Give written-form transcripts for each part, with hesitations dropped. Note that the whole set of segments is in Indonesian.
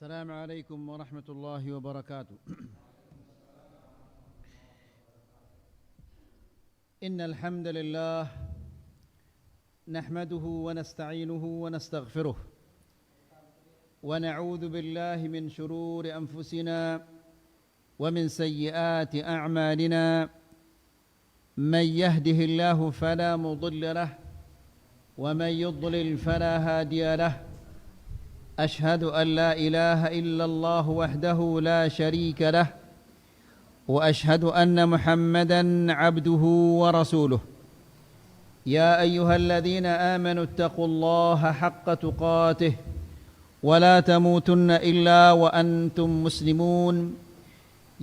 السلام عليكم ورحمة الله وبركاته. إن الحمد لله نحمده ونستعينه ونستغفره ونعوذ بالله من شرور أنفسنا ومن سيئات أعمالنا. من يهده الله فلا مضل له ومن يضلل فلا هادي له. أشهد أن لا إله إلا الله وحده لا شريك له وأشهد أن محمدا عبده ورسوله. يا أيها الذين آمنوا اتقوا الله حق تقاته ولا تموتن إلا وأنتم مسلمون.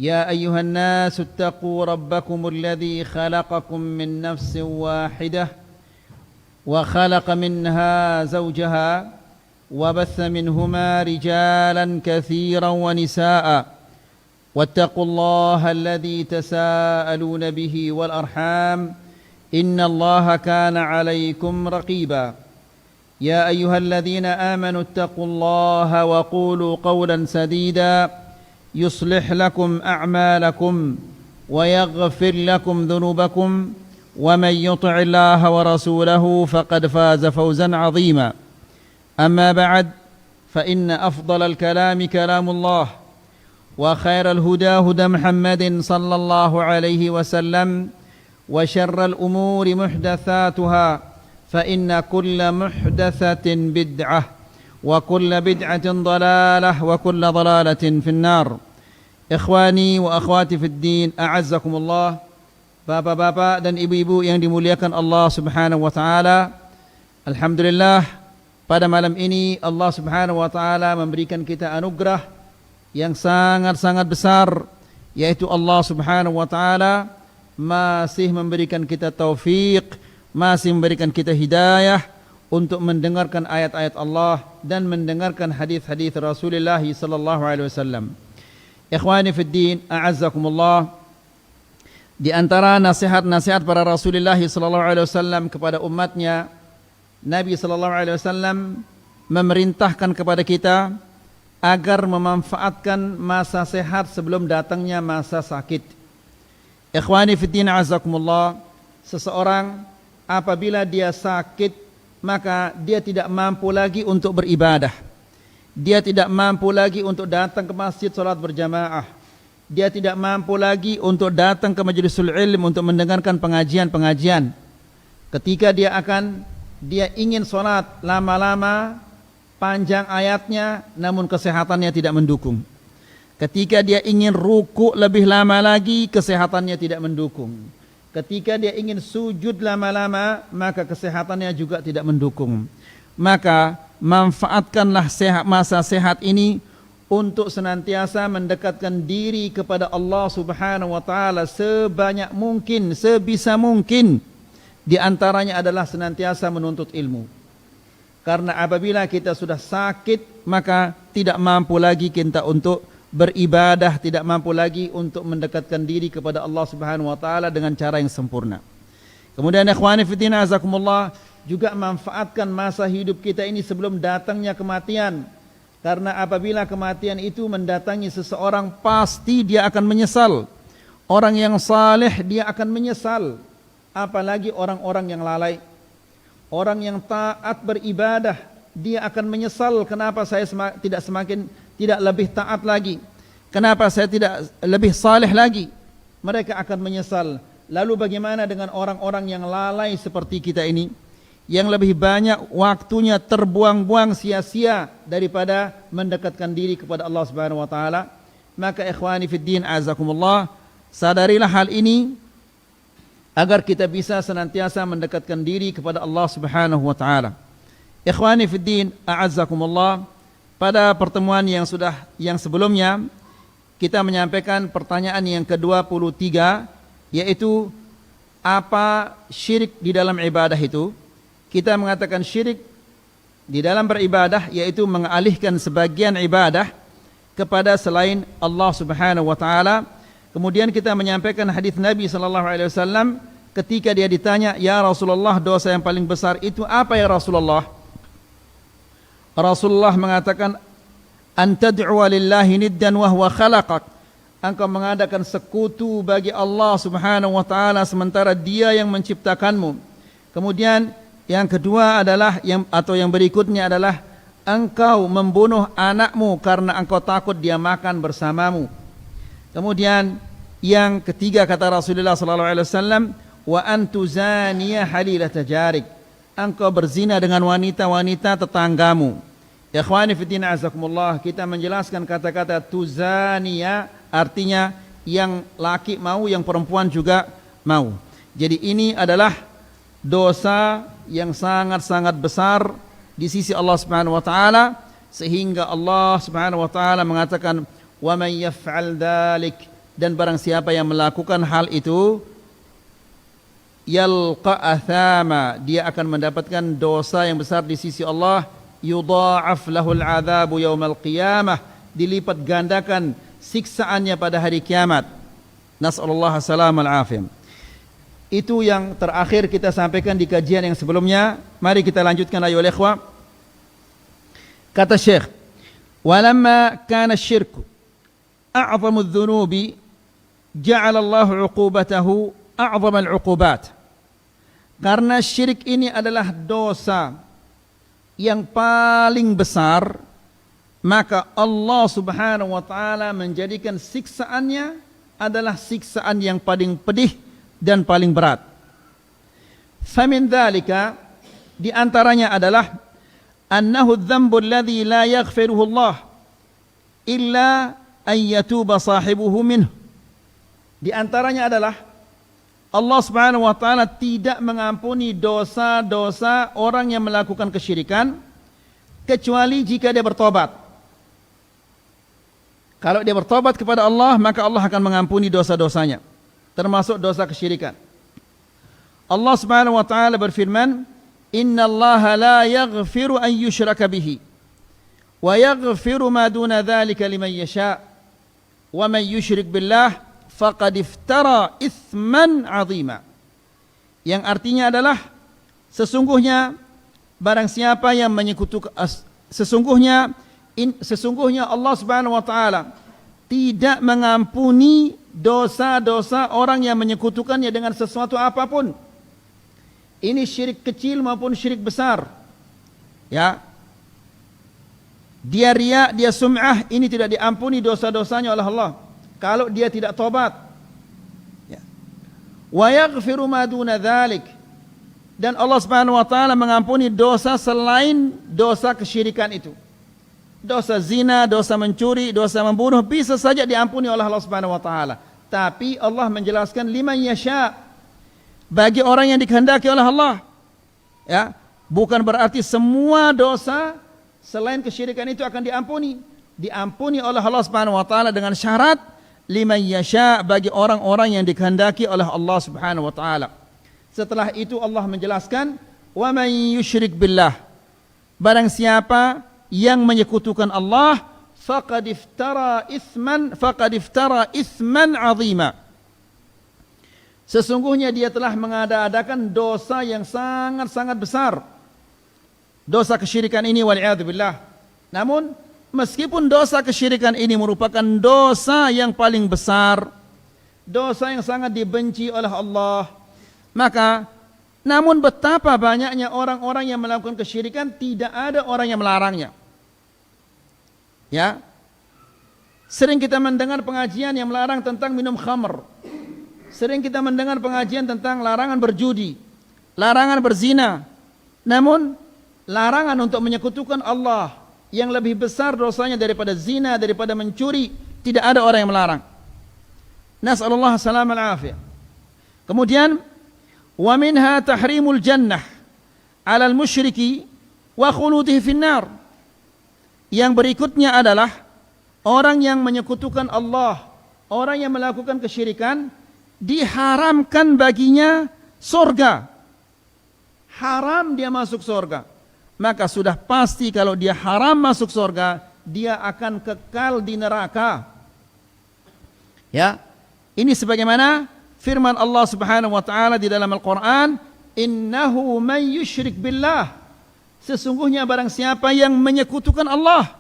يا أيها الناس اتقوا ربكم الذي خلقكم من نفس واحدة وخلق منها زوجها وبث منهما رجالا كثيرا ونساء واتقوا الله الذي تساءلون به والأرحام إن الله كان عليكم رقيبا. يا أيها الذين آمنوا اتقوا الله وقولوا قولا سديدا يصلح لكم أعمالكم ويغفر لكم ذنوبكم ومن يطع الله ورسوله فقد فاز فوزا عظيما. أما بعد فإن أفضل الكلام كلام الله وخير الهدى هدى محمد صلى الله عليه وسلم وشر الأمور محدثاتها فإن كل محدثة بدعة وكل بدعة ضلالة وكل ضلالة في النار. إخواني وأخواتي في الدين أعزكم الله. Bapak-bapak dan ibu-ibu yang dimuliakan Allah Subhanahu wa taala, alhamdulillah pada malam ini Allah Subhanahu wa taala memberikan kita anugerah yang sangat-sangat besar, yaitu Allah Subhanahu wa taala masih memberikan kita taufik, masih memberikan kita hidayah untuk mendengarkan ayat-ayat Allah dan mendengarkan hadis-hadis Rasulullah sallallahu alaihi wasallam. Ikhwani fid din, a'azzakumullah. Di antara nasihat-nasihat para Rasulullah sallallahu alaihi wasallam kepada umatnya, Nabi sallallahu alaihi wasallam memerintahkan kepada kita agar memanfaatkan masa sehat sebelum datangnya masa sakit. Ikhwani fiddin azakumullah, seseorang apabila dia sakit maka dia tidak mampu lagi untuk beribadah. Dia tidak mampu lagi untuk datang ke masjid salat berjamaah. Dia tidak mampu lagi untuk datang ke majlisul ilm untuk mendengarkan pengajian-pengajian. Ketika dia ingin sholat lama-lama, panjang ayatnya, namun kesehatannya tidak mendukung. Ketika dia ingin ruku lebih lama lagi, kesehatannya tidak mendukung. Ketika dia ingin sujud lama-lama, maka kesehatannya juga tidak mendukung. Maka manfaatkanlah masa sehat ini untuk senantiasa mendekatkan diri kepada Allah Subhanahu wa taala sebanyak mungkin, sebisa mungkin. Di antaranya adalah senantiasa menuntut ilmu. Karena apabila kita sudah sakit, maka tidak mampu lagi kita untuk beribadah, tidak mampu lagi untuk mendekatkan diri kepada Allah Subhanahu wa taala dengan cara yang sempurna. Kemudian ikhwani fillah azakumullah, juga manfaatkan masa hidup kita ini sebelum datangnya kematian. Karena apabila kematian itu mendatangi seseorang, pasti dia akan menyesal. Orang yang saleh dia akan menyesal. Apalagi orang-orang yang lalai, orang yang taat beribadah, dia akan menyesal, kenapa saya tidak lebih taat lagi, kenapa saya tidak lebih saleh lagi. Mereka akan menyesal. Lalu bagaimana dengan orang-orang yang lalai seperti kita ini, yang lebih banyak waktunya terbuang-buang sia-sia daripada mendekatkan diri kepada Allah Subhanahu wa taala? Maka ikhwani fid din azakumullah, sadarilah hal ini agar kita bisa senantiasa mendekatkan diri kepada Allah Subhanahu wa taala. Ikhwani fid din, a'azzakumullah, pada pertemuan yang sebelumnya kita menyampaikan pertanyaan yang ke-23, yaitu apa syirik di dalam ibadah itu? Kita mengatakan syirik di dalam beribadah yaitu mengalihkan sebagian ibadah kepada selain Allah Subhanahu wa taala. Kemudian kita menyampaikan hadis Nabi sallallahu alaihi wasallam ketika dia ditanya, "Ya Rasulullah, dosa yang paling besar itu apa ya Rasulullah?" Rasulullah mengatakan, an tad'uwa lillahi niddan wa huwa khalaqak, engkau mengadakan sekutu bagi Allah Subhanahu wa taala sementara Dia yang menciptakanmu. Kemudian yang kedua adalah yang berikutnya adalah engkau membunuh anakmu karena engkau takut dia makan bersamamu. Kemudian yang ketiga kata Rasulullah sallallahu alaihi wasallam, wa antuzaniya halilata jarik, engkau berzina dengan wanita-wanita tetanggamu. Ya ikhwani fillah azakumullah, kita menjelaskan kata-kata tuzaniya artinya yang laki mau, yang perempuan juga mau. Jadi ini adalah dosa yang sangat-sangat besar di sisi Allah Subhanahu wa taala, sehingga Allah Subhanahu wa taala mengatakan wa man yaf'al dzalik, dan barang siapa yang melakukan hal itu yalqa athama, dia akan mendapatkan dosa yang besar di sisi Allah, yudha'af lahul adzabu yaumal qiyamah, dilipat gandakan siksaannya pada hari kiamat. Nas'alullah salamal afiyah. Itu yang terakhir kita sampaikan di kajian yang sebelumnya. Mari kita lanjutkan ayo ikhwah. Kata Syekh, walamma kana syirku a'zamu adh-dhunubi ja'ala Allah 'uqubatahu a'zama al-'uqubat. Karena syirik ini adalah dosa yang paling besar, maka Allah Subhanahu wa taala menjadikan siksaannya adalah siksaan yang paling pedih dan paling berat. Famin dzalika, di antaranya adalah annahu adh-dhanbu alladhi la yaghfiruhu Allah illa an yatuba sahibuhu minhu. Di antaranya adalah Allah Subhanahu wa taala tidak mengampuni dosa-dosa orang yang melakukan kesyirikan kecuali jika dia bertobat. Kalau dia bertobat kepada Allah, maka Allah akan mengampuni dosa-dosanya, termasuk dosa kesyirikan. Allah Subhanahu wa taala berfirman, "Innallaha la yaghfiru an yushraka bihi wa yaghfiru ma duna dzalika liman yasha wa man yusyrik billah faqad iftara itsman 'azima." Yang artinya adalah sesungguhnya barang siapa yang menyekutukan sesungguhnya Allah Subhanahu wa taala tidak mengampuni dosa-dosa orang yang menyekutukannya dengan sesuatu apapun. Ini syirik kecil maupun syirik besar. Ya. Dia riya, dia sum'ah, ini tidak diampuni dosa-dosanya oleh Allah kalau dia tidak tobat. Ya. Wa yaghfiru ma duna dzalik. Dan Allah Subhanahu wa taala mengampuni dosa selain dosa kesyirikan itu. Dosa zina, dosa mencuri, dosa membunuh bisa saja diampuni oleh Allah Subhanahu wa taala. Tapi Allah menjelaskan liman yasha, bagi orang yang dikehendaki oleh Allah. Ya, bukan berarti semua dosa selain kesyirikan itu akan diampuni. Diampuni oleh Allah Subhanahu wa taala dengan syarat liman yasha, bagi orang-orang yang dikehendaki oleh Allah Subhanahu wa taala. Setelah itu Allah menjelaskan wa man yusyrik billah, barang siapa yang menyekutukan Allah, faqad iftara itsman 'azima, sesungguhnya dia telah mengada-adakan dosa yang sangat-sangat besar. Dosa kesyirikan ini wal'iyadu billah. Namun meskipun dosa kesyirikan ini merupakan dosa yang paling besar, dosa yang sangat dibenci oleh Allah, maka namun betapa banyaknya orang-orang yang melakukan kesyirikan, tidak ada orang yang melarangnya. Ya, sering kita mendengar pengajian yang melarang tentang minum khamr. Sering kita mendengar pengajian tentang larangan berjudi, larangan berzina. Namun larangan untuk menyekutukan Allah yang lebih besar dosanya daripada zina, daripada mencuri, tidak ada orang yang melarang. Nas'alullah salam al-afiyah. Kemudian wa minha tahrimul jannah 'alal musyriki wa khuludihi finnar. Yang berikutnya adalah orang yang menyekutukan Allah, orang yang melakukan kesyirikan, diharamkan baginya surga. Haram dia masuk surga. Maka sudah pasti kalau dia haram masuk surga, dia akan kekal di neraka. Ya, ini sebagaimana firman Allah Subhanahu wa taala di dalam Al-Qur'an, "Innahu man yusyrik billah." Sesungguhnya barang siapa yang menyekutukan Allah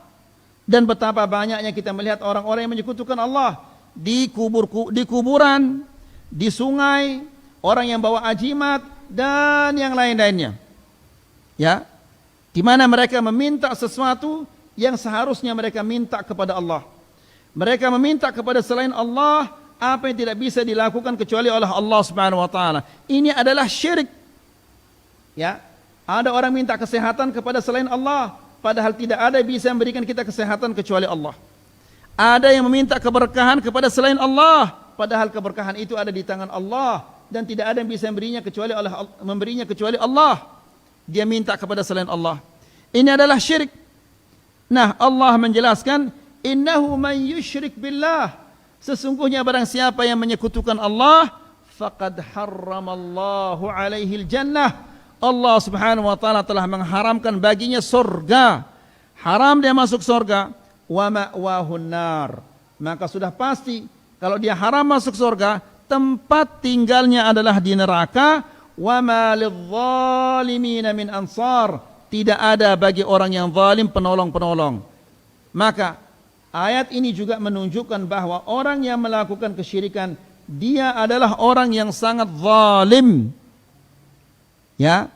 Dan betapa banyaknya kita melihat orang-orang yang menyekutukan Allah di kuburan, di sungai, orang yang bawa ajimat dan yang lain-lainnya. Ya, di mana mereka meminta sesuatu yang seharusnya mereka minta kepada Allah. Mereka meminta kepada selain Allah apa yang tidak bisa dilakukan kecuali oleh Allah Subhanahu wa taala. Ini adalah syirik. Ya, ada orang minta kesehatan kepada selain Allah, padahal tidak ada yang bisa memberikan kita kesehatan kecuali Allah. Ada yang meminta keberkahan kepada selain Allah, padahal keberkahan itu ada di tangan Allah dan tidak ada yang bisa memberinya kecuali Allah. Dia minta kepada selain Allah. Ini adalah syirik. Nah, Allah menjelaskan, innahu man yusyrik billah, sesungguhnya barang siapa yang menyekutukan Allah, faqad harramallahu alaihi jannah, Allah Subhanahu wa taala telah mengharamkan baginya surga. Haram dia masuk surga. Wa ma'wahun nar, maka sudah pasti kalau dia haram masuk surga, tempat tinggalnya adalah di neraka. Wa ma lidh-dhalimin min ansar, tidak ada bagi orang yang zalim penolong-penolong. Maka ayat ini juga menunjukkan bahwa orang yang melakukan kesyirikan, dia adalah orang yang sangat zalim. Ya,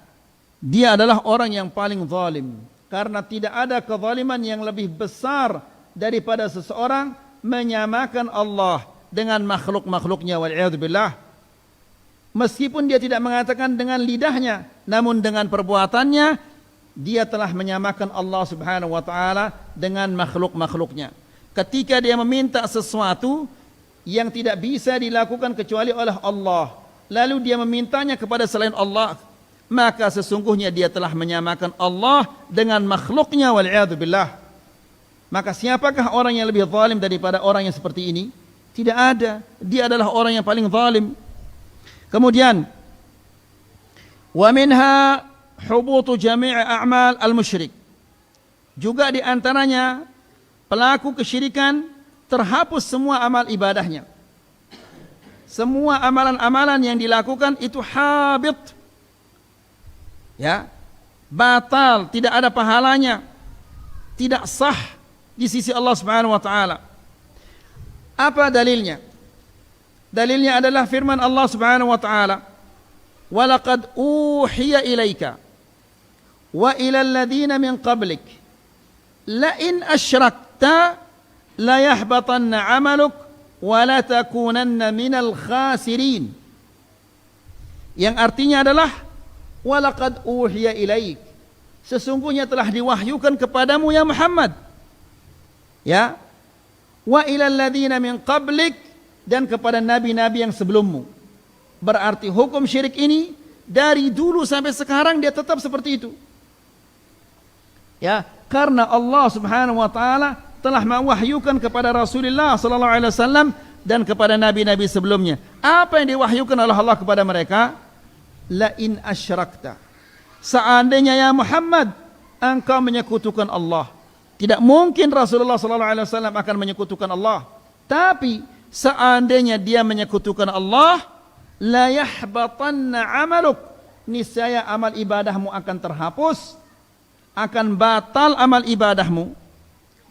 dia adalah orang yang paling zalim. Karena tidak ada kezaliman yang lebih besar daripada seseorang menyamakan Allah dengan makhluk-makhluknya, wal'iyadzubillah. Meskipun dia tidak mengatakan dengan lidahnya, namun dengan perbuatannya dia telah menyamakan Allah Subhanahu wa taala dengan makhluk-makhluknya. Ketika dia meminta sesuatu yang tidak bisa dilakukan kecuali oleh Allah, lalu dia memintanya kepada selain Allah, maka sesungguhnya dia telah menyamakan Allah dengan makhluknya, wal'iyadzubillah. Maka siapakah orang yang lebih zalim daripada orang yang seperti ini? Tidak ada. Dia adalah orang yang paling zalim. Kemudian, wa minha hubutu jami' a'mal al-musyrik. Juga di antaranya pelaku kesyirikan terhapus semua amal ibadahnya. Semua amalan-amalan yang dilakukan itu habit. Ya, batal, tidak ada pahalanya, tidak sah di sisi Allah Subhanahu wa taala. Apa dalilnya? Dalilnya adalah firman Allah Subhanahu wa taala, "Wa laqad uhiya ilaika wa ila alladziina min qablik la in asyrakta la yahbatanna 'amaluk wa la takunanna minal khasirin." Yang artinya adalah, walaqad uhiya ilaik, sesungguhnya telah diwahyukan kepadamu ya Muhammad, ya, wa ilal ladzina min qablik, dan kepada nabi-nabi yang sebelummu. Berarti hukum syirik ini dari dulu sampai sekarang dia tetap seperti itu. Ya, karena Allah Subhanahu wa taala telah mewahyukan kepada Rasulullah sallallahu alaihi wasallam dan kepada nabi-nabi sebelumnya. Apa yang diwahyukan oleh Allah kepada mereka? La in asyrakta, seandainya ya Muhammad engkau menyekutukan Allah. Tidak mungkin Rasulullah sallallahu alaihi wasallam akan menyekutukan Allah, tapi seandainya dia menyekutukan Allah, la yahbatanna amaluk, niscaya amal ibadahmu akan terhapus, akan batal amal ibadahmu.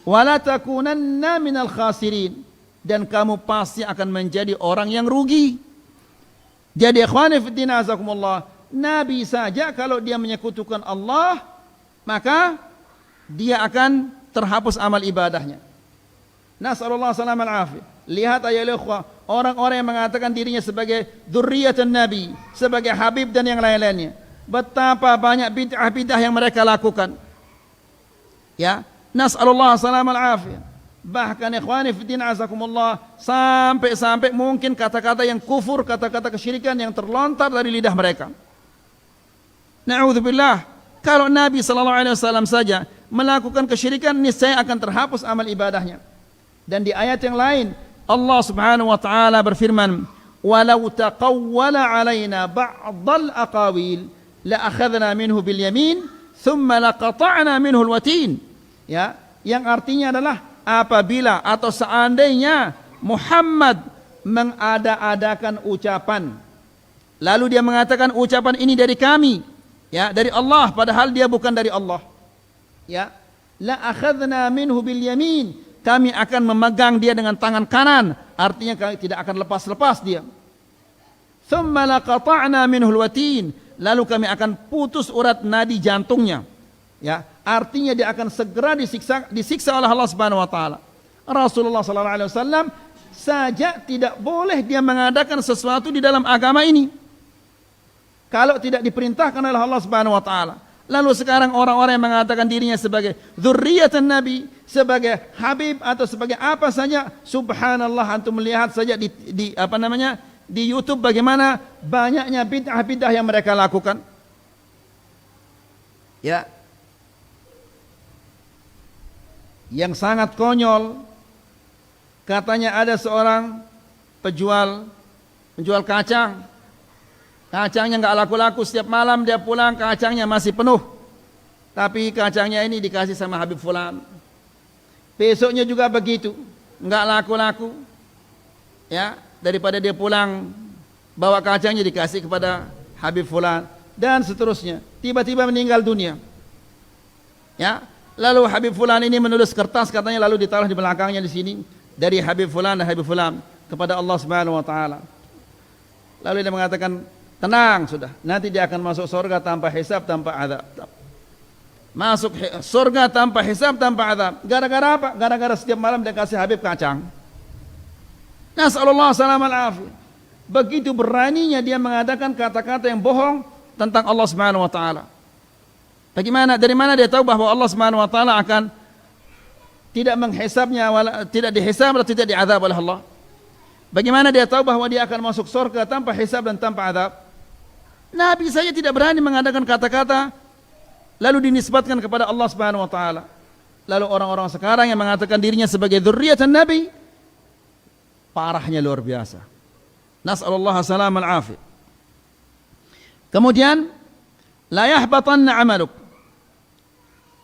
Wala takunanna minal khasirin, dan kamu pasti akan menjadi orang yang rugi. Jadi ikhwani fiddin azakumullah, Nabi saja kalau dia menyekutukan Allah, maka dia akan terhapus amal ibadahnya. Nas'alullah salam al-afiyah. Lihat ayat ikhwah, orang-orang yang mengatakan dirinya sebagai dzurriyyatun Nabi, sebagai Habib dan yang lain-lainnya. Betapa banyak bid'ah-bid'ah yang mereka lakukan. Ya, nas'alullah salam al-afiyah. Bahkan ikhwani fiddin azakumullah, sampai-sampai mungkin kata-kata yang kufur, kata-kata kesyirikan yang terlontar dari lidah mereka. Na'udzubillah. Kalau Nabi sallallahu alaihi wasallam saja melakukan kesyirikan, niscaya akan terhapus amal ibadahnya. Dan di ayat yang lain Allah Subhanahu wa taala berfirman, "Walau taqawwala 'alaina ba'dal aqawil la akhadna minhu bil yamin thumma laqata'na minhu al watin." Ya, yang artinya adalah apabila atau seandainya Muhammad mengada-adakan ucapan, lalu dia mengatakan ucapan ini dari kami, ya, dari Allah, padahal dia bukan dari Allah, ya, la akhadna minhu bil yamin, kami akan memegang dia dengan tangan kanan, artinya kami tidak akan lepas-lepas dia. Thumma laqata'na minhu al-watin, lalu kami akan putus urat nadi jantungnya. Ya, artinya dia akan segera disiksa oleh Allah Subhanahu wa taala. Rasulullah sallallahu alaihi wasallam saja tidak boleh dia mengadakan sesuatu di dalam agama ini kalau tidak diperintahkan oleh Allah Subhanahu wa taala. Lalu sekarang orang-orang yang mengatakan dirinya sebagai dzurriyyatan Nabi, sebagai habib atau sebagai apa saja, subhanallah, antum melihat saja di YouTube bagaimana banyaknya bid'ah-bid'ah yang mereka lakukan. Ya. Yang sangat konyol, katanya ada seorang penjual kacang. Kacangnya nggak laku-laku, setiap malam dia pulang kacangnya masih penuh. Tapi kacangnya ini dikasih sama Habib Fulan. Besoknya juga begitu, nggak laku-laku. Ya, daripada dia pulang bawa kacangnya dikasih kepada Habib Fulan dan seterusnya. Tiba-tiba meninggal dunia. Ya, lalu Habib Fulan ini menulis kertas katanya lalu ditaruh di belakangnya di sini dari Habib Fulan dan Habib Fulan kepada Allah Subhanahu wa taala. Lalu dia mengatakan, tenang sudah, nanti dia akan masuk surga tanpa hisab, tanpa azab. Masuk surga tanpa hisab, tanpa azab. Gara-gara apa? Gara-gara setiap malam dia kasih Habib kacang. Nasallallahu salam al-afiyah. Begitu beraninya dia mengadakan kata-kata yang bohong tentang Allah Subhanahu wa taala. Bagaimana? Dari mana dia tahu bahwa Allah Subhanahu wa taala akan tidak menghisabnya, tidak dihisab atau tidak diazab oleh Allah? Bagaimana dia tahu bahwa dia akan masuk surga tanpa hisab dan tanpa azab? Nabi saja tidak berani mengadakan kata-kata lalu dinisbatkan kepada Allah Subhanahu wa taala. Lalu orang-orang sekarang yang mengatakan dirinya sebagai dzurriyyatan Nabi, parahnya luar biasa. Nas'alullah salam al-afiyah. Kemudian la yahbatanna 'amaluk.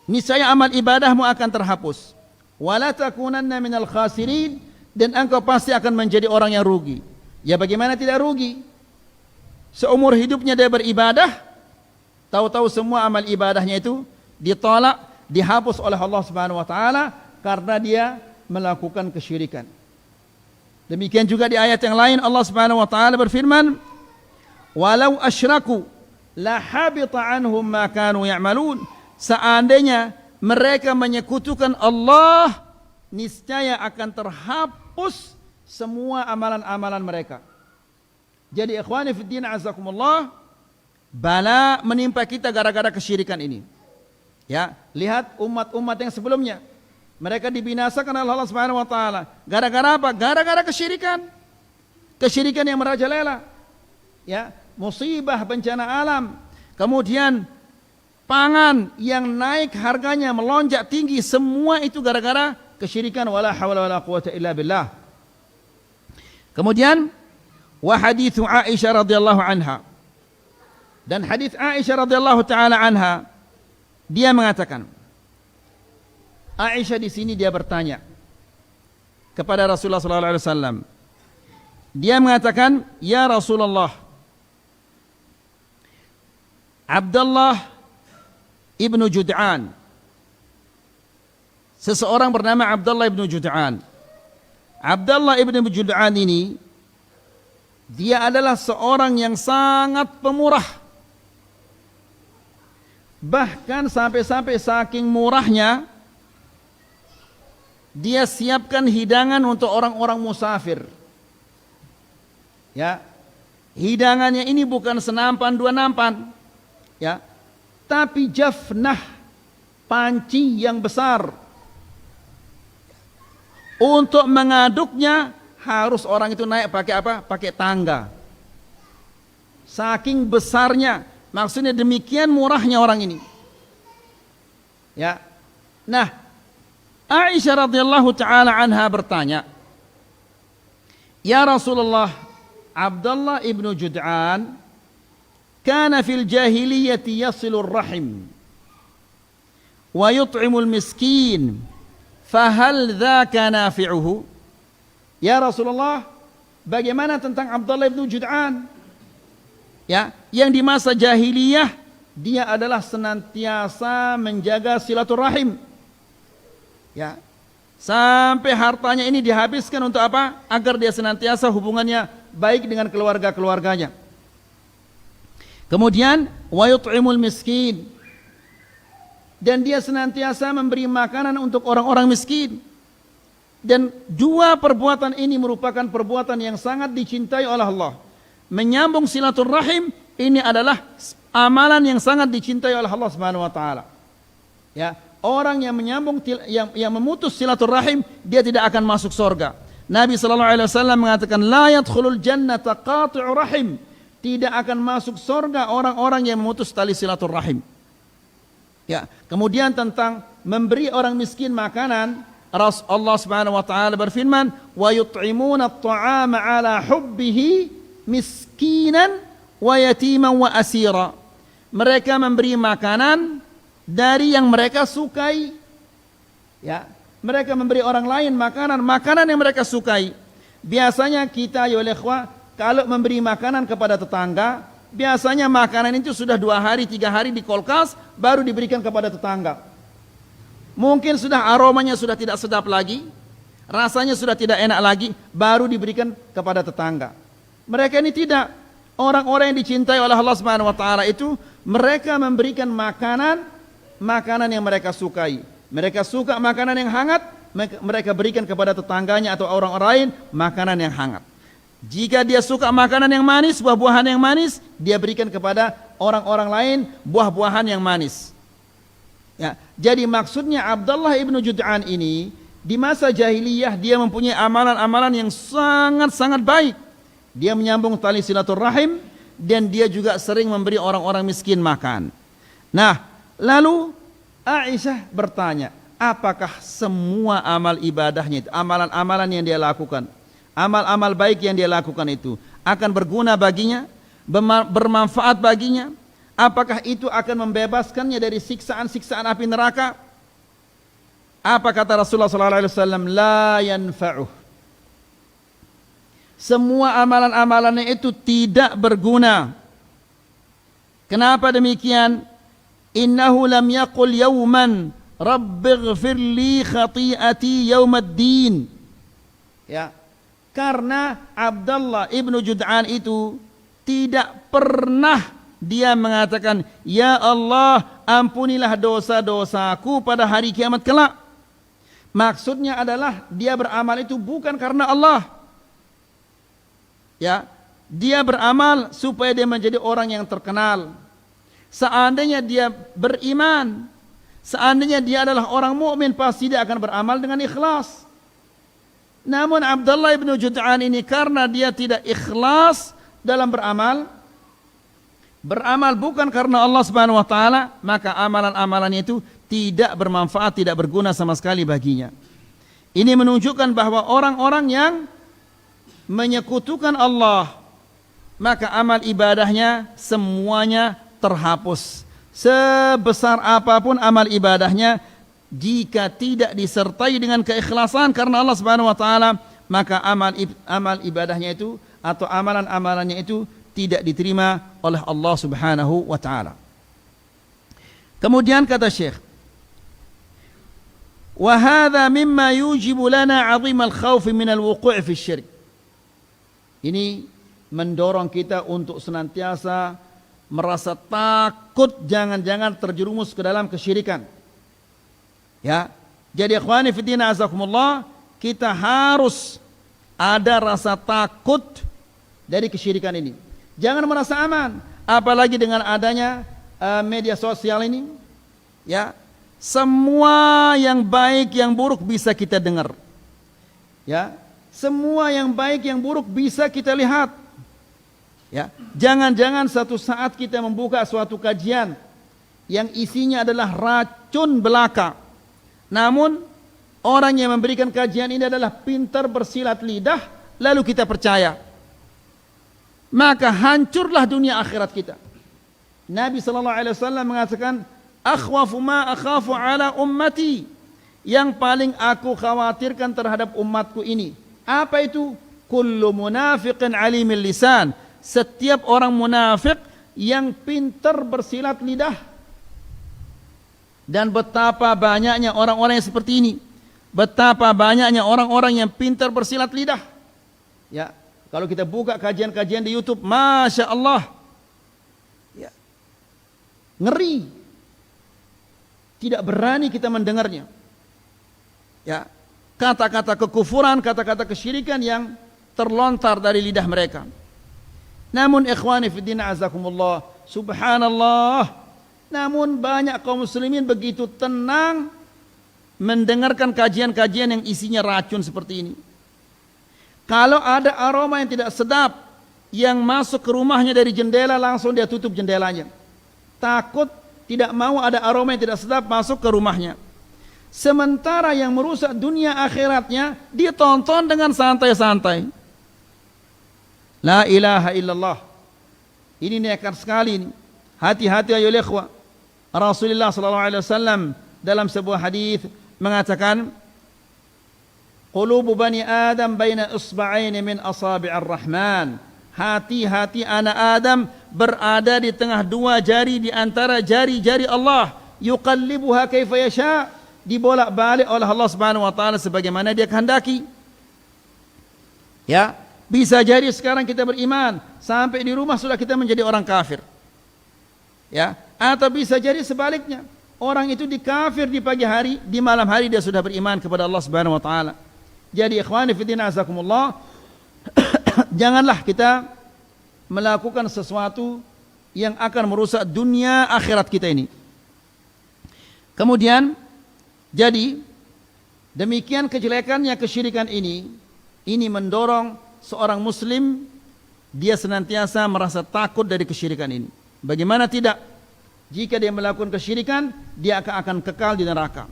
Niscaya amal ibadahmu akan terhapus. Wala takunanna minal khasirin, dan engkau pasti akan menjadi orang yang rugi. Ya bagaimana tidak rugi? Seumur hidupnya dia beribadah, tahu-tahu semua amal ibadahnya itu ditolak, dihapus oleh Allah Subhanahu wa taala karena dia melakukan kesyirikan. Demikian juga di ayat yang lain Allah Subhanahu wa taala berfirman, "Walau asyraku la habita anhum ma kanu ya'malun." Seandainya mereka menyekutukan Allah, niscaya akan terhapus semua amalan-amalan mereka. Jadi ikhwani fiddin azakumullah, bala menimpa kita gara-gara kesyirikan ini. Ya, lihat umat-umat yang sebelumnya. Mereka dibinasakan oleh Allah Subhanahu wa taala. Gara-gara apa? Gara-gara kesyirikan. Kesyirikan yang merajalela. Ya, musibah bencana alam. Kemudian pangan yang naik harganya melonjak tinggi, semua itu gara-gara kesyirikan. Wala haula wala quwata illa billah. Kemudian wa hadithu Aisyah radhiyallahu anha. Dan hadis Aisyah radhiyallahu taala anha, dia mengatakan, Aisyah di sini dia bertanya kepada Rasulullah sallallahu alaihi wasallam. Dia mengatakan, "Ya Rasulullah, Abdullah ibnu Jud'an, seseorang bernama Abdullah ibnu Jud'an. Abdullah ibnu Jud'an ini dia adalah seorang yang sangat pemurah. Bahkan sampai-sampai saking murahnya, dia siapkan hidangan untuk orang-orang musafir. Ya, hidangannya ini bukan senampan dua nampan, ya, tapi jafnah, panci yang besar. Untuk mengaduknya harus orang itu naik pakai apa? Pakai tangga. Saking besarnya, maksudnya demikian murahnya orang ini. Ya. Nah, Aisyah radhiyallahu taala anha bertanya, "Ya Rasulullah, Abdullah ibnu Jud'an kana fil jahiliyati yasilur rahim wa yut'imul miskin, fahal dzaka nafi'uhu?" Ya Rasulullah, bagaimana tentang Abdullah bin Jud'an? Ya, yang di masa jahiliyah dia adalah senantiasa menjaga silaturahim. Ya. Sampai hartanya ini dihabiskan untuk apa? Agar dia senantiasa hubungannya baik dengan keluarga-keluarganya. Kemudian wa yut'imul miskin. Dan dia senantiasa memberi makanan untuk orang-orang miskin. Dan dua perbuatan ini merupakan perbuatan yang sangat dicintai oleh Allah. Menyambung silaturahim ini adalah amalan yang sangat dicintai oleh Allah Subhanahu wa taala. Ya, orang yang menyambung yang memutus silaturahim dia tidak akan masuk surga. Nabi sallallahu alaihi wasallam mengatakan la yadkhulul jannata qati'u rahim. Tidak akan masuk surga orang-orang yang memutus tali silaturahim. Ya, kemudian tentang memberi orang miskin makanan, Allah Subhanahu wa taala berfirman, "Wa yut'imuna at-ta'ama 'ala hubbihi miskinan wa yatiman wa asira." Mereka memberi makanan dari yang mereka sukai. Ya, mereka memberi orang lain makanan yang mereka sukai. Biasanya kita ya ikhwah, kalau memberi makanan kepada tetangga, biasanya makanan itu sudah 2 hari, 3 hari di kulkas, baru diberikan kepada tetangga. Mungkin sudah aromanya sudah tidak sedap lagi, rasanya sudah tidak enak lagi, baru diberikan kepada tetangga. Mereka ini tidak. Orang-orang yang dicintai oleh Allah Subhanahu wa taala itu, mereka memberikan makanan yang mereka sukai. Mereka suka makanan yang hangat, mereka berikan kepada tetangganya atau orang lain makanan yang hangat. Jika dia suka makanan yang manis, buah-buahan yang manis, dia berikan kepada orang-orang lain buah-buahan yang manis. Ya, jadi maksudnya Abdullah ibnu Jud'an ini di masa jahiliyah dia mempunyai amalan-amalan yang sangat-sangat baik. Dia menyambung tali silaturahim dan dia juga sering memberi orang-orang miskin makan. Nah, lalu Aisyah bertanya, apakah semua amal ibadahnya itu, amalan-amalan yang dia lakukan, amal-amal baik yang dia lakukan itu akan berguna baginya, bermanfaat baginya? Apakah itu akan membebaskannya dari siksaan-siksaan api neraka? Apa kata Rasulullah SAW? La yanfa'uh. Semua amalan-amalannya itu tidak berguna. Kenapa demikian? Innahu lam yaqul yawman rabbighfir li khati'ati yawmaddin. Ya. Karena Abdullah ibnu Jud'an itu tidak pernah dia mengatakan, ya Allah ampunilah dosa-dosaku pada hari kiamat kelak. Maksudnya adalah dia beramal itu bukan karena Allah. Ya, dia beramal supaya dia menjadi orang yang terkenal. Seandainya dia beriman, seandainya dia adalah orang mukmin, pasti dia akan beramal dengan ikhlas. Namun Abdullah ibnu Jud'an ini karena dia tidak ikhlas dalam beramal bukan karena Allah Subhanahu wa taala, maka amalan-amalannya itu tidak bermanfaat, tidak berguna sama sekali baginya. Ini menunjukkan bahwa orang-orang yang menyekutukan Allah, maka amal ibadahnya semuanya terhapus. Sebesar apapun amal ibadahnya, jika tidak disertai dengan keikhlasan karena Allah Subhanahu wa taala, maka amal ibadahnya itu atau amalan-amalannya itu tidak diterima oleh Allah Subhanahu wa taala. Kemudian kata Syekh, wa hadha mimma yujibu lana 'azim al-khauf min al-wuqu' fi asy-syirk. Ini mendorong kita untuk senantiasa merasa takut jangan-jangan terjerumus ke dalam kesyirikan. Ya. Jadi ikhwani fi din azakumullah, kita harus ada rasa takut dari kesyirikan ini. Jangan merasa aman, apalagi dengan adanya media sosial ini. Ya, semua yang baik yang buruk bisa kita dengar. Ya, semua yang baik yang buruk bisa kita lihat. Ya, jangan-jangan satu saat kita membuka suatu kajian yang isinya adalah racun belaka. Namun orang yang memberikan kajian ini adalah pintar bersilat lidah, lalu kita percaya. Maka hancurlah dunia akhirat kita. Nabi sallallahu alaihi wasallam mengatakan, "Akhwafu ma akhafu ala ummati." Yang paling aku khawatirkan terhadap umatku ini. Apa itu? Kullu munafiqin alimil lisan. Setiap orang munafik yang pintar bersilat lidah. Dan betapa banyaknya orang-orang yang seperti ini. Betapa banyaknya orang-orang yang pintar bersilat lidah. Ya, kalau kita buka kajian-kajian di YouTube, Masya Allah, ya, ngeri. Tidak berani kita mendengarnya. Ya, kata-kata kekufuran, kata-kata kesyirikan yang terlontar dari lidah mereka. Namun ikhwani fiddin azakumullah, subhanallah, namun banyak kaum muslimin begitu tenang mendengarkan kajian-kajian yang isinya racun seperti ini. Kalau ada aroma yang tidak sedap yang masuk ke rumahnya dari jendela, langsung dia tutup jendelanya. Takut tidak mau ada aroma yang tidak sedap masuk ke rumahnya. Sementara yang merusak dunia akhiratnya dia tonton dengan santai-santai. La ilaha illallah. Ini nekat sekali ini. Hati-hati ayo ikhwah. Rasulullah sallallahu alaihi wasallam dalam sebuah hadis mengatakan, qulubu bani Adam baina isba'aini min asabi'ir rahman. Hati-hati anak Adam berada di tengah dua jari di antara jari-jari Allah. Yuqallibuha kaifa yasha. Dibolak-balik oleh Allah Subhanahu wa taala sebagaimana dia kehendaki. Ya, bisa jadi sekarang kita beriman, sampai di rumah sudah kita menjadi orang kafir. Ya, atau bisa jadi sebaliknya. Orang itu dikafir di pagi hari, di malam hari dia sudah beriman kepada Allah Subhanahu wa taala. Jadi ikhwani fillah azakumullah, janganlah kita melakukan sesuatu yang akan merusak dunia akhirat kita ini. Kemudian jadi demikian kejelekannya kesyirikan ini mendorong seorang muslim dia senantiasa merasa takut dari kesyirikan ini. Bagaimana tidak? Jika dia melakukan kesyirikan, dia akan kekal di neraka.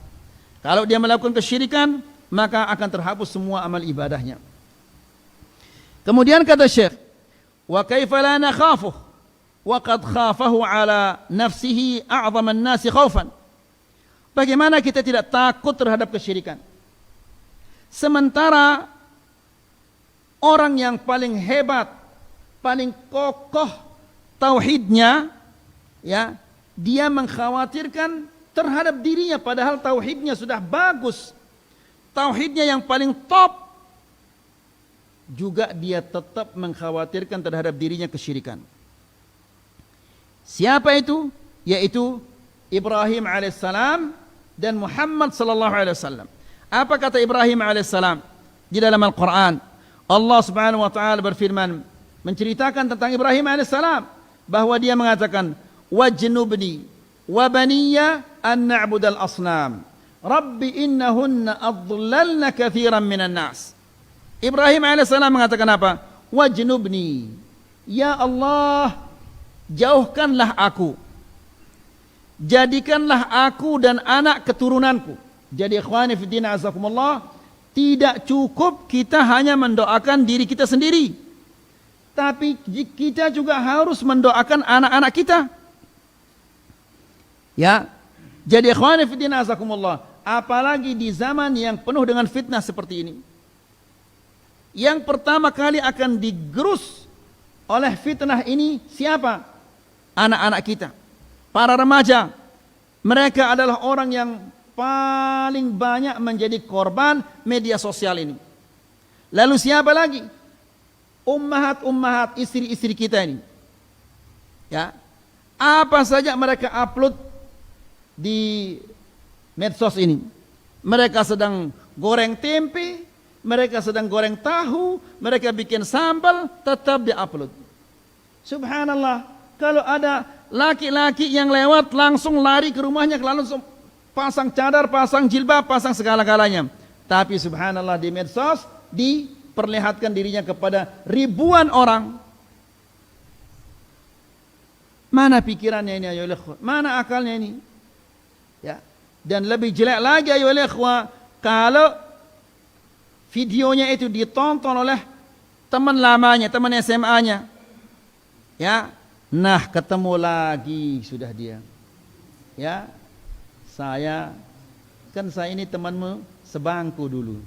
Kalau dia melakukan kesyirikan, maka akan terhapus semua amal ibadahnya. Kemudian kata Syekh, wa kaifa la nakhafuh wa qad khafahu ala nafsihi a'zama an-nasi khaufan. Bagaimana kita tidak takut terhadap kesyirikan? Sementara orang yang paling hebat, paling kokoh tauhidnya, ya, dia mengkhawatirkan terhadap dirinya padahal tauhidnya sudah bagus. Tauhidnya yang paling top, juga dia tetap mengkhawatirkan terhadap dirinya kesyirikan. Siapa itu? Yaitu Ibrahim alaihissalam dan Muhammad sallallahu alaihi wasallam. Apa kata Ibrahim alaihissalam di dalam Al-Quran? Allah subhanahu wa ta'ala berfirman menceritakan tentang Ibrahim alaihissalam bahwa dia mengatakan, wajnubni wa baniya an na'budal asnam rabbi innahunna adlalna kathiran minan nas. Ibrahim alaihissalam mengatakan apa? Wajnubni, ya Allah, jauhkanlah aku, jadikanlah aku dan anak keturunanku. Jadi ikhwani fiddin azakumullah, tidak cukup kita hanya mendoakan diri kita sendiri, tapi kita juga harus mendoakan anak-anak kita. Ya, jadi ikhwani fiddin azakumullah, apalagi di zaman yang penuh dengan fitnah seperti ini. Yang pertama kali akan digerus oleh fitnah ini siapa? Anak-anak kita, para remaja. Mereka adalah orang yang paling banyak menjadi korban media sosial ini. Lalu siapa lagi? Ummahat-ummahat, istri-istri kita ini. Ya, apa saja mereka upload di medsos ini. Mereka sedang goreng tempe, mereka sedang goreng tahu, mereka bikin sambal, tetap di-upload. Subhanallah, kalau ada laki-laki yang lewat langsung lari ke rumahnya, langsung pasang cadar, pasang jilbab, pasang segala-galanya. Tapi subhanallah di medsos diperlihatkan dirinya kepada ribuan orang. Mana pikirannya ini ayo ikhwah? Mana akalnya ini? Ya. Dan lebih jelek lagi ayo ikhwah, kalau videonya itu ditonton oleh teman lamanya, teman SMA-nya. Ya. Nah, ketemu lagi sudah dia. Ya. Saya ini temanmu sebangku dulu.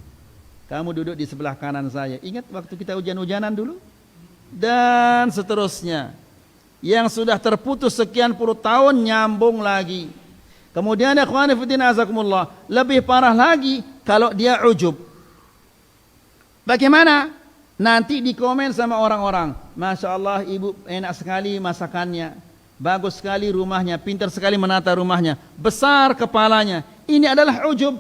Kamu duduk di sebelah kanan saya. Ingat waktu kita hujan-hujanan dulu? Dan seterusnya. Yang sudah terputus sekian puluh tahun nyambung lagi. Kemudian ikhwani fillah azakumullah, lebih parah lagi, kalau dia ujub. Bagaimana? Nanti dikomen sama orang-orang, Masya Allah ibu enak sekali masakannya, bagus sekali rumahnya, pintar sekali menata rumahnya, besar kepalanya. Ini adalah ujub.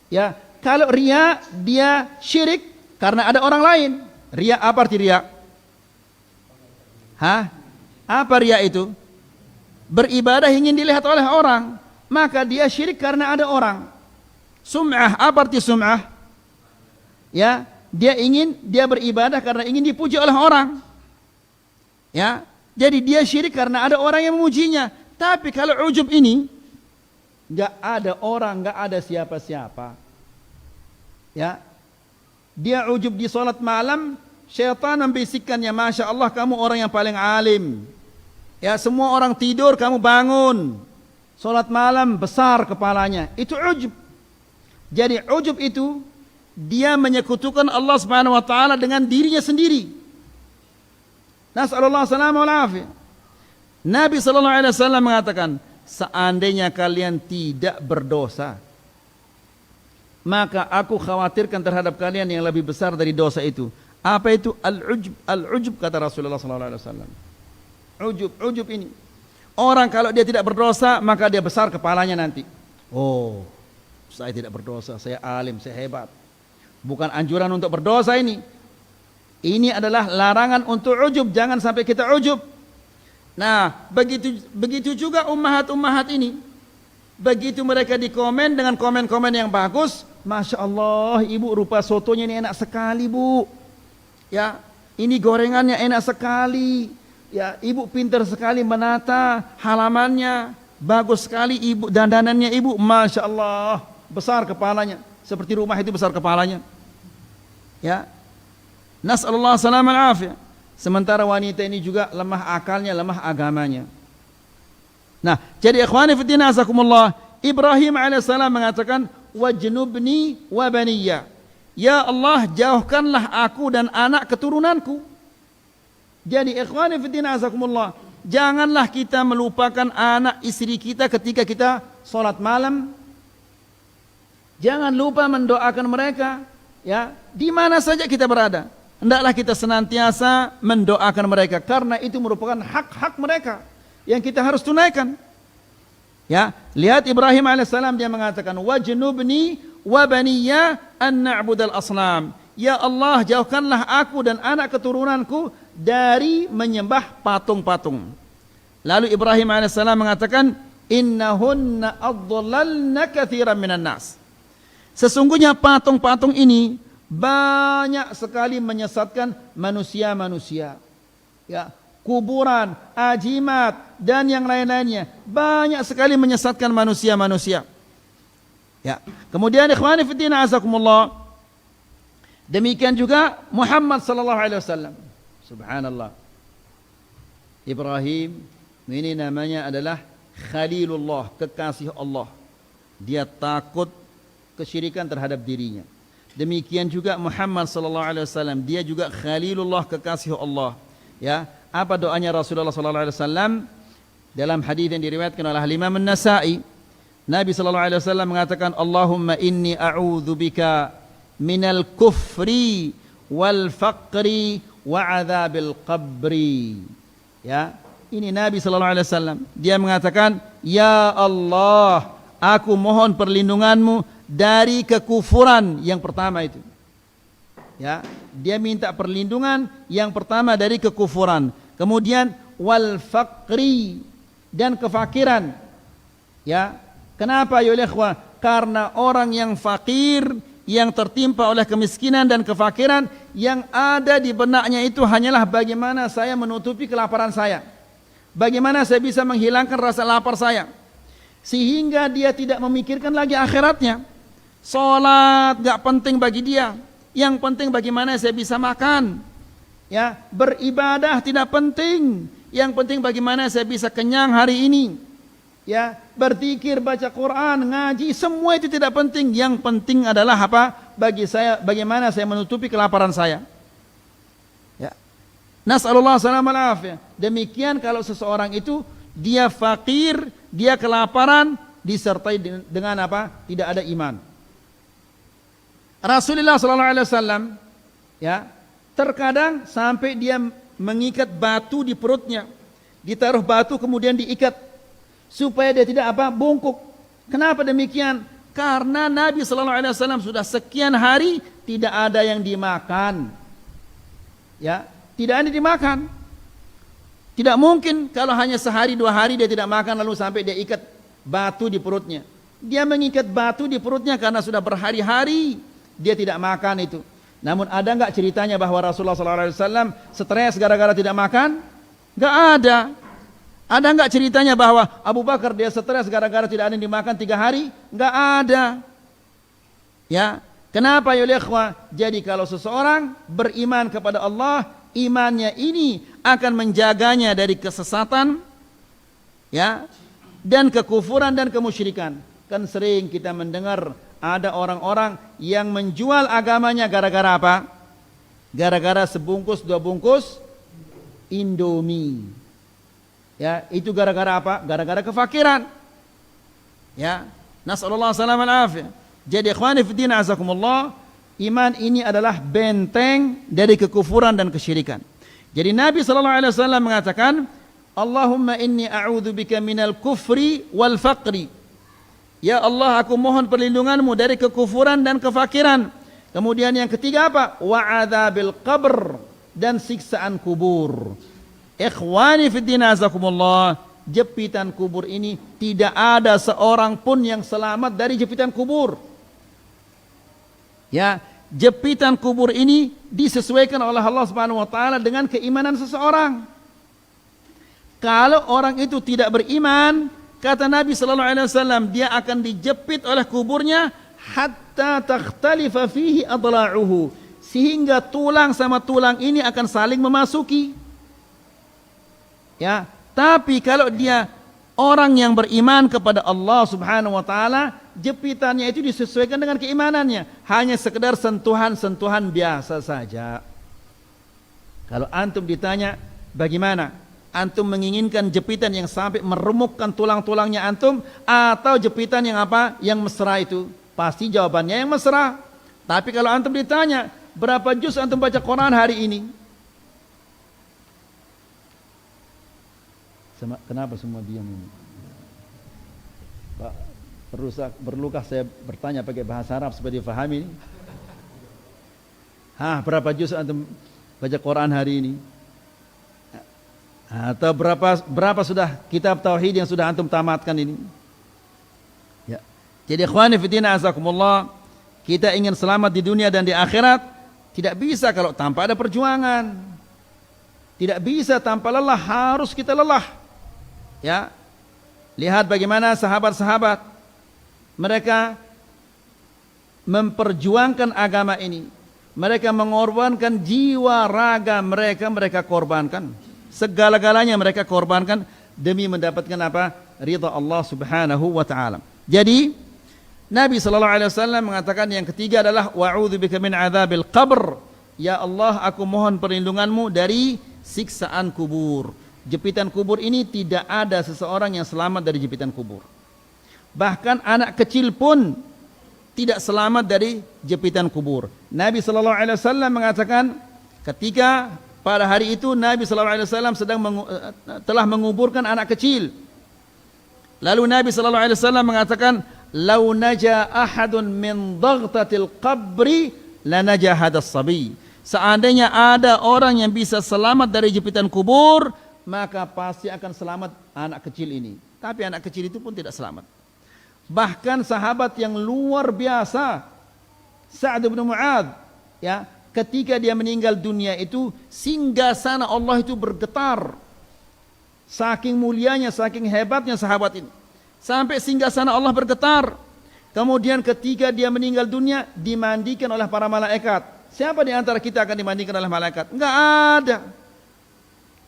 Ya, kalau riya dia syirik karena ada orang lain. Riya apa arti riya? Apa riya itu? Beribadah ingin dilihat oleh orang, maka dia syirik karena ada orang. Sum'ah, apa arti sum'ah? Ya, dia beribadah karena ingin dipuji oleh orang. Ya, jadi dia syirik karena ada orang yang memujinya. Tapi kalau ujub ini enggak ada orang, enggak ada siapa-siapa. Ya. Dia ujub di salat malam, syaitan membisikkannya, Masya Allah kamu orang yang paling alim. Ya, semua orang tidur kamu bangun. Salat malam besar kepalanya. Itu ujub. Jadi ujub itu dia menyekutukan Allah Subhanahu wa taala dengan dirinya sendiri. Nas'alullah salamah wal afiyah. Nabi sallallahu alaihi wasallam mengatakan, seandainya kalian tidak berdosa, maka aku khawatirkan terhadap kalian yang lebih besar dari dosa itu. Apa itu al-ujub? Al-ujub kata Rasulullah sallallahu alaihi wasallam. Ujub ini. Orang kalau dia tidak berdosa, maka dia besar kepalanya nanti. Oh, saya tidak berdosa, saya alim, saya hebat. Bukan anjuran untuk berdosa ini. Ini adalah larangan untuk ujub, jangan sampai kita ujub. Nah, begitu juga ummahat-ummahat ini. Begitu mereka dikomen dengan komen-komen yang bagus, Masya Allah, ibu rupa sotonya ini enak sekali bu. Ya, ini gorengannya enak sekali. Ya, ibu pintar sekali menata halamannya, bagus sekali ibu dandanannya ibu, Masya Allah, besar kepalanya, seperti rumah itu besar kepalanya. Ya, nas'alullah salamah afiyah. Sementara wanita ini juga lemah akalnya, lemah agamanya. Nah, jadi ikhwani fiddin azakumullah, Ibrahim alaihissalam mengatakan, wajnubni wa baniya. Ya Allah, jauhkanlah aku dan anak keturunanku. Jadi ikhwani fiddin azakumullah, janganlah kita melupakan anak istri kita ketika kita salat malam. Jangan lupa mendoakan mereka. Ya, di mana saja kita berada, hendaklah kita senantiasa mendoakan mereka, karena itu merupakan hak-hak mereka yang kita harus tunaikan. Ya, lihat Ibrahim alaihissalam, dia mengatakan, wajnubni wa baniya an na'budal asnam. Ya Allah, jauhkanlah aku dan anak keturunanku dari menyembah patung-patung. Lalu Ibrahim alaihissalam mengatakan, innahunna adlalna katsiran minan nas. Sesungguhnya patung-patung ini banyak sekali menyesatkan manusia-manusia. Ya, kuburan, ajimat dan yang lain-lainnya banyak sekali menyesatkan manusia-manusia. Ya. Kemudian ikhwani fiddin azakumullah, demikian juga Muhammad sallallahu alaihi wasallam. Subhanallah. Ibrahim ini namanya adalah Khalilullah, kekasih Allah. Dia takut kesyirikan terhadap dirinya. Demikian juga Muhammad sallallahu alaihi wasallam, dia juga Khalilullah, kekasih Allah. Ya, apa doanya Rasulullah sallallahu alaihi wasallam dalam hadis yang diriwayatkan oleh Imam An-Nasa'i? Nabi sallallahu alaihi wasallam mengatakan, Allahumma inni a'udzubika minal kufri wal faqri wa adzabil qabri. Ya, ini Nabi sallallahu alaihi wasallam, dia mengatakan, ya Allah, aku mohon perlindunganmu dari kekufuran yang pertama itu. Ya, dia minta perlindungan yang pertama dari kekufuran. Kemudian wal faqri, dan kefakiran. Ya, kenapa ya ikhwah? Karena orang yang fakir, yang tertimpa oleh kemiskinan dan kefakiran, yang ada di benaknya itu hanyalah bagaimana saya menutupi kelaparan saya. Bagaimana saya bisa menghilangkan rasa lapar saya. Sehingga dia tidak memikirkan lagi akhiratnya. Salat gak penting bagi dia. Yang penting bagaimana saya bisa makan. Ya, beribadah tidak penting. Yang penting bagaimana saya bisa kenyang hari ini. Ya, berzikir, baca Quran, ngaji, semua itu tidak penting. Yang penting adalah apa? Bagi saya, bagaimana saya menutupi kelaparan saya. Ya. Nas'alullah salamah al-afiyah. Demikian kalau seseorang itu dia fakir, dia kelaparan, disertai dengan apa? Tidak ada iman. Rasulullah SAW ya, terkadang sampai dia mengikat batu di perutnya, ditaruh batu kemudian diikat supaya dia tidak bungkuk. Kenapa demikian? Karena Nabi SAW sudah sekian hari tidak ada yang dimakan, ya, tidak ada dimakan. Tidak mungkin kalau hanya sehari 2 hari dia tidak makan lalu sampai dia ikat batu di perutnya. Dia mengikat batu di perutnya karena sudah berhari-hari dia tidak makan itu. Namun ada enggak ceritanya bahwa Rasulullah SAW stres gara-gara tidak makan? Enggak ada. Ada enggak ceritanya bahwa Abu Bakar dia stres gara-gara tidak ada yang dimakan 3 hari? Enggak ada. Ya, kenapa ya ikhwah? Jadi kalau seseorang beriman kepada Allah, imannya ini akan menjaganya dari kesesatan, ya, dan kekufuran dan kemusyrikan. Kan sering kita mendengar ada orang-orang yang menjual agamanya gara-gara apa? Gara-gara sebungkus 2 bungkus Indomie. Ya, itu gara-gara apa? Gara-gara kefakiran. Ya, nasallallahu salaman afiyah. Jadi ikhwani fiddin azakumullah, iman ini adalah benteng dari kekufuran dan kesyirikan. Jadi Nabi SAW mengatakan, Allahumma inni a'udzubika minal kufri wal faqri. Ya Allah, aku mohon perlindunganmu dari kekufuran dan kefakiran. Kemudian yang ketiga apa? Wa'adzabil qabr, dan siksaan kubur. Ikhwani fiddin azakumullah, jepitan kubur ini tidak ada seorang pun yang selamat dari jepitan kubur. Ya, jepitan kubur ini disesuaikan oleh Allah Subhanahu wa taala dengan keimanan seseorang. Kalau orang itu tidak beriman, kata Nabi sallallahu alaihi wasallam, dia akan dijepit oleh kuburnya hatta takhtalifa fihi adla'uhu, sehingga tulang sama tulang ini akan saling memasuki. Ya, tapi kalau dia orang yang beriman kepada Allah Subhanahu wa taala, jepitannya itu disesuaikan dengan keimanannya, hanya sekedar sentuhan-sentuhan biasa saja. Kalau antum ditanya bagaimana? Antum menginginkan jepitan yang sampai meremukkan tulang-tulangnya antum, atau jepitan yang apa? Yang mesra itu? Pasti jawabannya yang mesra. Tapi kalau antum ditanya, berapa juz antum baca Quran hari ini? Kenapa semua diam ini? Pak, perlukah saya bertanya pakai bahasa Arab supaya difahami? Berapa juz antum baca Quran hari ini? Atau berapa sudah kitab tauhid yang sudah antum tamatkan ini? Ya. Jadi ikhwani fillah azakumullah, kita ingin selamat di dunia dan di akhirat, tidak bisa kalau tanpa ada perjuangan. Tidak bisa tanpa lelah, harus kita lelah. Ya. Lihat bagaimana sahabat-sahabat mereka memperjuangkan agama ini. Mereka mengorbankan jiwa raga mereka korbankan. Segala-galanya mereka korbankan demi mendapatkan apa? Ridha Allah Subhanahu wa taala. Jadi Nabi sallallahu alaihi wasallam mengatakan yang ketiga adalah wa'udzubika min adzabil qabr. Ya Allah, aku mohon perlindunganmu dari siksaan kubur. Jepitan kubur ini tidak ada seseorang yang selamat dari jepitan kubur. Bahkan anak kecil pun tidak selamat dari jepitan kubur. Nabi sallallahu alaihi wasallam mengatakan ketika pada hari itu Nabi SAW telah menguburkan anak kecil. Lalu Nabi SAW mengatakan, "Lau naja ahadun min dhaghtatil qabri lanaja hadas sabi." Seandainya ada orang yang bisa selamat dari jepitan kubur, maka pasti akan selamat anak kecil ini. Tapi anak kecil itu pun tidak selamat. Bahkan sahabat yang luar biasa, Sa'd bin Mu'adz, ya, ketika dia meninggal dunia itu, singgasana Allah itu bergetar. Saking mulianya, saking hebatnya sahabat ini. Sampai singgasana Allah bergetar. Kemudian ketika dia meninggal dunia, dimandikan oleh para malaikat. Siapa di antara kita akan dimandikan oleh malaikat? Enggak ada.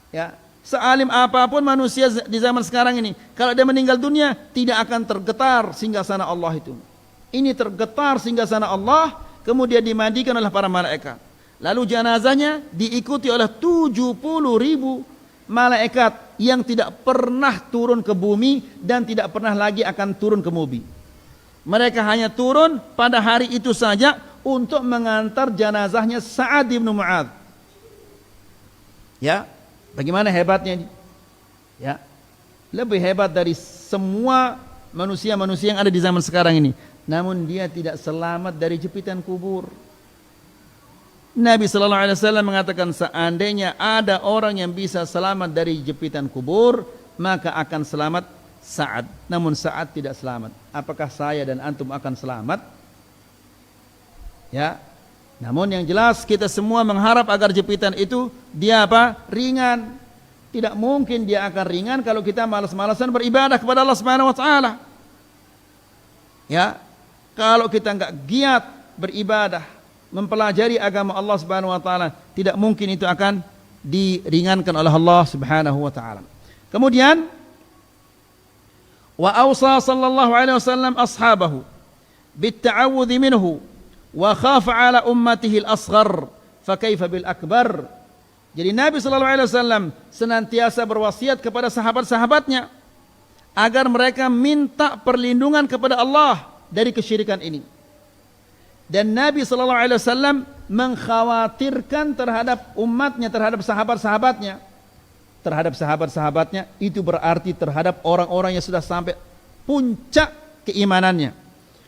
Ya, sealim apapun manusia di zaman sekarang ini, kalau dia meninggal dunia, tidak akan tergetar singgasana Allah itu. Ini tergetar singgasana Allah, kemudian dimandikan oleh para malaikat. Lalu jenazahnya diikuti oleh 70.000 malaikat yang tidak pernah turun ke bumi dan tidak pernah lagi akan turun ke bumi. Mereka hanya turun pada hari itu saja untuk mengantar jenazahnya Sa'ad bin Mu'adz. Ya, bagaimana hebatnya ini? Ya, lebih hebat dari semua manusia-manusia yang ada di zaman sekarang ini. Namun dia tidak selamat dari jepitan kubur. Nabi sallallahu alaihi wasallam mengatakan, seandainya ada orang yang bisa selamat dari jepitan kubur, maka akan selamat Sa'ad. Namun Sa'ad tidak selamat. Apakah saya dan antum akan selamat? Ya. Namun yang jelas kita semua mengharap agar jepitan itu dia apa? Ringan. Tidak mungkin dia akan ringan kalau kita malas-malasan beribadah kepada Allah Subhanahu wa taala. Ya. Kalau kita enggak giat beribadah, mempelajari agama Allah Subhanahu wa taala, tidak mungkin itu akan diringankan oleh Allah Subhanahu wa taala. Kemudian wa awsa sallallahu alaihi wasallam ashabahu bitta'awudz minhu wa khafa ala ummatihi al-asghar fa kaifa bil akbar. Jadi Nabi sallallahu alaihi wasallam senantiasa berwasiat kepada sahabat-sahabatnya agar mereka minta perlindungan kepada Allah dari kesyirikan ini. Dan Nabi sallallahu alaihi wasallam mengkhawatirkan terhadap umatnya, terhadap sahabat-sahabatnya, itu berarti terhadap orang-orang yang sudah sampai puncak keimanannya.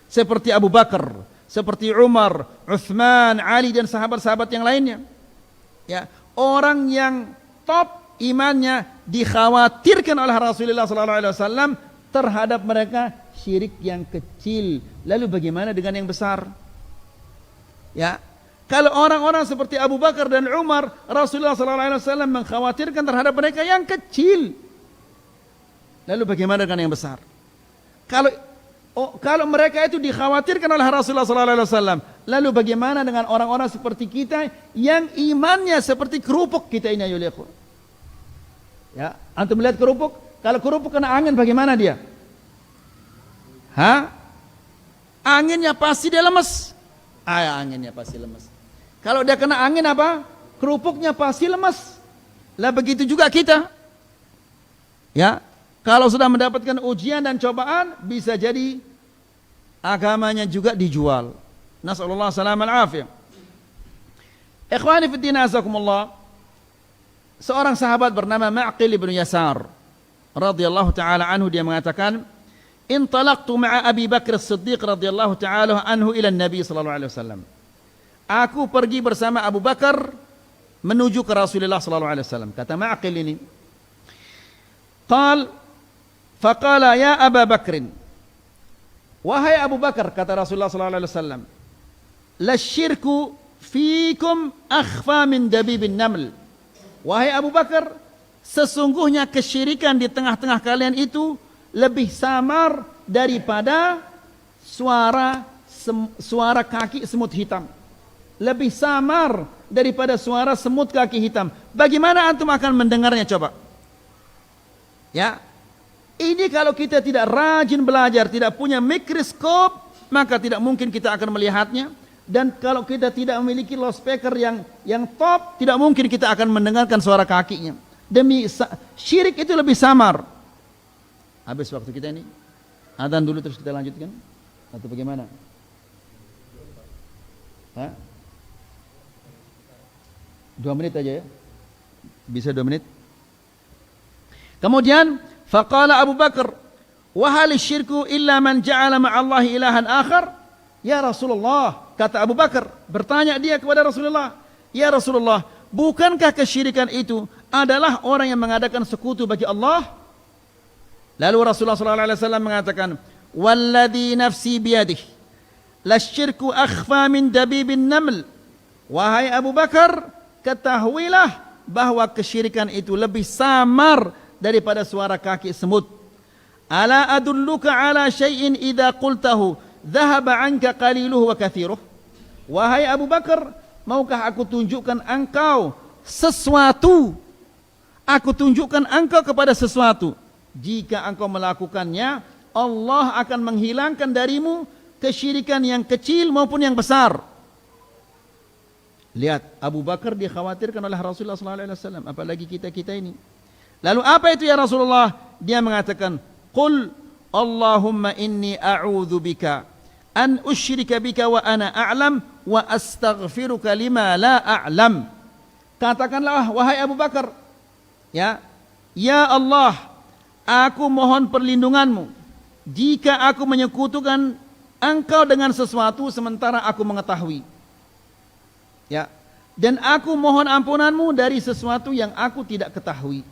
Seperti Abu Bakar, seperti Umar, Uthman, Ali dan sahabat-sahabat yang lainnya. Ya, orang yang top imannya dikhawatirkan oleh Rasulullah sallallahu alaihi wasallam terhadap mereka syirik yang kecil. Lalu bagaimana dengan yang besar? Ya, kalau orang-orang seperti Abu Bakar dan Umar, Rasulullah SAW mengkhawatirkan terhadap mereka yang kecil. Lalu bagaimana dengan yang besar? Kalau mereka itu dikhawatirkan oleh Rasulullah SAW, lalu bagaimana dengan orang-orang seperti kita yang imannya seperti kerupuk kita ini, ayo lihat. Ya, antum melihat kerupuk? Kalau kerupuk kena angin bagaimana dia? Anginnya pasti dia lemes. Anginnya pasti lemes. Kalau dia kena angin apa? Kerupuknya pasti lemes. Lah begitu juga kita. Ya, kalau sudah mendapatkan ujian dan cobaan, bisa jadi agamanya juga dijual. Nasallallahu salam al-afiyah. Ikhwani fi din azakumullah. Seorang sahabat bernama Ma'qil ibn Yasar radhiyallahu taala anhu, dia mengatakan, "Intalaqtu ma'a Abi Bakr As-Siddiq radhiyallahu taala anhu ila Nabi sallallahu alaihi wasallam." Aku pergi bersama Abu Bakar menuju ke Rasulullah sallallahu alaihi wasallam. Kata Ma'qil ini, faqala ya Abu Bakrin, wahai Abu Bakar, kata Rasulullah sallallahu alaihi wasallam, la syirku fiikum akhfa min dabibin naml. Wahai Abu Bakar, sesungguhnya kesyirikan di tengah-tengah kalian itu lebih samar daripada suara kaki semut hitam. Lebih samar daripada suara semut kaki hitam. Bagaimana antum akan mendengarnya coba? Ya. Ini kalau kita tidak rajin belajar, tidak punya mikroskop, maka tidak mungkin kita akan melihatnya. Dan kalau kita tidak memiliki loudspeaker yang top, tidak mungkin kita akan mendengarkan suara kakinya. Demi syirik itu lebih samar. Habis waktu kita ini. Adzan dulu terus kita lanjutkan atau bagaimana? 2 menit aja ya. Bisa 2 menit. Kemudian faqala Abu Bakar, wa hal syirku illa man ja'ala ma'allahi ilahan akhar? Ya Rasulullah, kata Abu Bakar, bertanya dia kepada Rasulullah, ya Rasulullah, bukankah kesyirikan itu adalah orang yang mengadakan sekutu bagi Allah? Lalu Rasulullah SAW mengatakan, walladhi nafsi biyadih, lasyirku akhfa min dabibin naml. Wahai Abu Bakar, ketahuilah bahwa kesyirikan itu lebih samar daripada suara kaki semut. Ala adulluka ala syai'in idza qultahu dhahaba anka qaliluhu wa kathiruh. Wahai Abu Bakar, maukah aku tunjukkan engkau sesuatu? Aku tunjukkan engkau kepada sesuatu. Jika engkau melakukannya, Allah akan menghilangkan darimu kesyirikan yang kecil maupun yang besar. Lihat, Abu Bakar dikhawatirkan oleh Rasulullah SAW, apalagi kita ini. Lalu apa itu ya Rasulullah? Dia mengatakan, qul Allahumma inni a'udzu bika an usyrika bika wa ana a'lam wa astaghfiruka lima la a'lam. Katakanlah wahai Abu Bakar, ya Allah, aku mohon perlindunganmu jika aku menyekutukan engkau dengan sesuatu sementara aku mengetahui. Ya, dan aku mohon ampunanmu dari sesuatu yang aku tidak ketahui.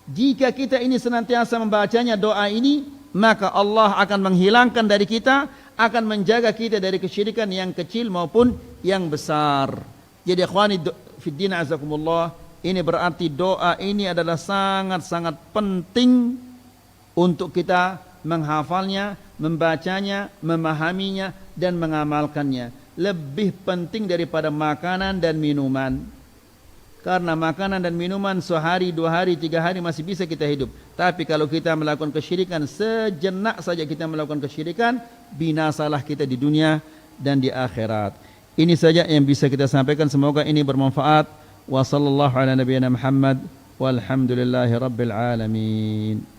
Jika kita ini senantiasa membacanya doa ini, maka Allah akan menghilangkan dari kita, akan menjaga kita dari kesyirikan yang kecil maupun yang besar. Jadi ikhwani fiddin azakumullah, ini berarti doa ini adalah sangat-sangat penting untuk kita menghafalnya, membacanya, memahaminya dan mengamalkannya. Lebih penting daripada makanan dan minuman. Karena makanan dan minuman sehari, 2 hari, 3 hari masih bisa kita hidup. Tapi kalau kita melakukan kesyirikan, sejenak saja kita melakukan kesyirikan, binasalah kita di dunia dan di akhirat. Ini saja yang bisa kita sampaikan. Semoga ini bermanfaat. Wa sallallahu ala nabiyyina Muhammad walhamdulillahi rabbil alamin.